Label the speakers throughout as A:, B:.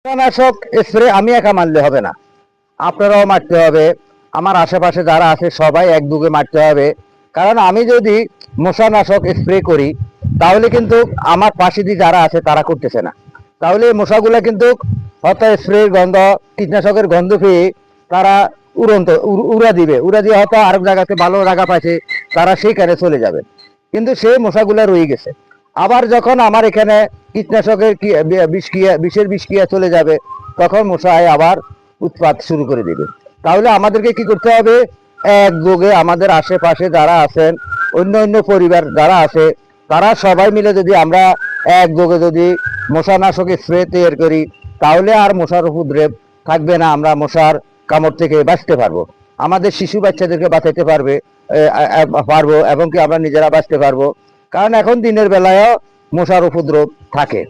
A: কীটনাশক স্প্রে আমি একা মারলে হবে না, আপনারাও মারতে হবে, আমার আশেপাশে যারা আছে সবাই একযোগে মারতে হবে। কারণ আমি যদি মশানাশক স্প্রে করি তাহলে কিন্তু আমার পাশে দিয়ে যারা আছে তারা করতেছে না, তাহলে এই মশাগুলা কিন্তু হয়তো স্প্রের গন্ধ, কীটনাশকের গন্ধ পেয়ে তারা উড়া দিবে, উড়া দিয়ে হয়তো আরেক জায়গাতে ভালো জায়গা পাইছে তারা সেইখানে চলে যাবে, কিন্তু সেই মশাগুলা রয়ে গেছে। আবার যখন আমার এখানে কীটনাশকের বিষের বিষক্রিয়া চলে যাবে তখন মশায় আবার উৎপাত শুরু করে দিবে। তাহলে আমাদেরকে কি করতে হবে, একযোগে আমাদের আশেপাশে যারা আছেন, অন্য অন্য পরিবার যারা আছে, তারা সবাই মিলে যদি আমরা একযোগে যদি মশানাশক স্প্রে তৈরি করি তাহলে আর মশার উপদ্রব থাকবে না, আমরা মশার কামড় থেকে বাঁচতে পারবো, আমাদের শিশু বাচ্চাদেরকে বাঁচাতে পারবো এবং কি আমরা নিজেরা বাঁচতে পারবো। কারণ এখন দিনের বেলায়ও মশার উপদ্রব থাকে,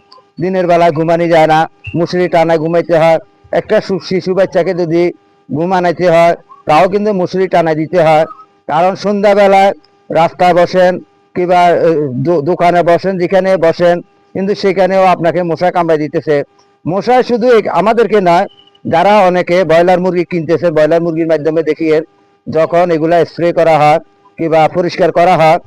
A: দিনের বেলায় ঘুমানো যায় না, মশারি টানায় ঘুমাইতে হয়। একটা শিশু বাচ্চাকে যদি ঘুমানাইতে হয় তাও কিন্তু মশারি টানায় দিতে হয়। কারণ সন্ধ্যাবেলায় রাস্তায় বসেন কিংবা দোকানে বসেন, যেখানে বসেন কিন্তু সেখানেও আপনাকে মশা কামড়াই দিতেছে। মশায় শুধু আমাদেরকে নয়, যারা অনেকে ব্রয়লার মুরগি কিনতেছে, ব্রয়লার মুরগির মাধ্যমে দেখিয়ে যখন এগুলা স্প্রে করা হয় কিংবা পরিষ্কার করা হয়,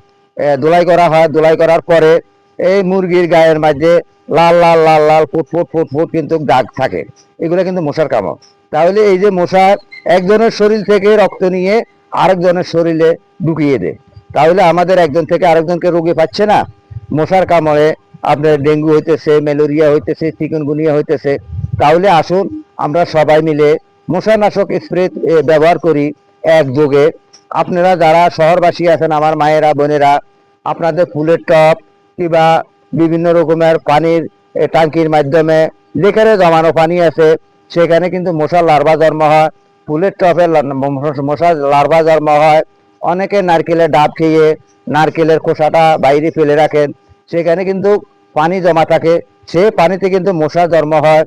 A: ধুলাই করা হয়, ধুলাই করার পরে এই মুরগির গায়ের মাঝে লাল লাল লাল লাল ফুট ফুট ফুট ফুট কিন্তু দাগ থাকে, এগুলো কিন্তু মশার কামড়। তাহলে এই যে মশা একজনের শরীর থেকে রক্ত নিয়ে আরেকজনের শরীরে ঢুকিয়ে দেয়, তাহলে আমাদের একজন থেকে আরেকজনকে রোগী পাচ্ছে না, মশার কামড়ে আপনার ডেঙ্গু হইতেছে, ম্যালেরিয়া হইতেছে, চিকুনগুনিয়া হইতেছে। তাহলে আসুন আমরা সবাই মিলে মশানাশক স্প্রে ব্যবহার করি একযোগে। আপনারা যারা শহরবাসী আছেন, আমার মায়েরা বোনেরা, আপনাদের ফুলের টব কিংবা বিভিন্ন রকমের পানির ট্যাঙ্কির মাধ্যমে যেখানে জমানো পানি আছে সেখানে কিন্তু মশার লার্ভা জন্ম হয়, ফুলের টবে মশার লার্ভা জন্ম হয়। অনেকে নারকেলের ডাব খেয়ে নারকেলের খোসাটা বাইরে ফেলে রাখেন, সেখানে কিন্তু পানি জমা থাকে, সে পানিতে কিন্তু মশা জন্ম হয়।